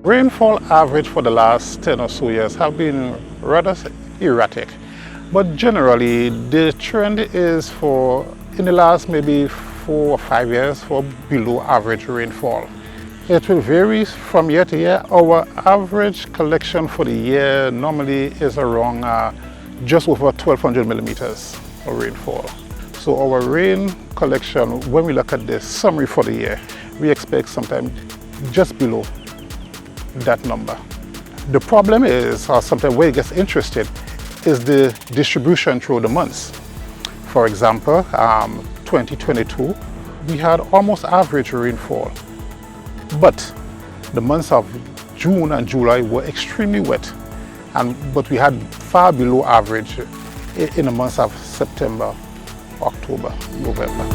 Rainfall average for the last 10 or so years have been rather erratic, but generally the trend is for, in the last maybe 4 or 5 years, for below average rainfall. It will vary from year to year. Our average collection for the year normally is around just over 1,200 millimeters of rainfall. So our rain collection, when we look at the summary for the year, we expect sometime just below that number. The problem is, or sometimes where it gets interesting, is the distribution through the months. For example, 2022, we had almost average rainfall, but the months of June and July were extremely wet, but we had far below average in the months of September, October, November.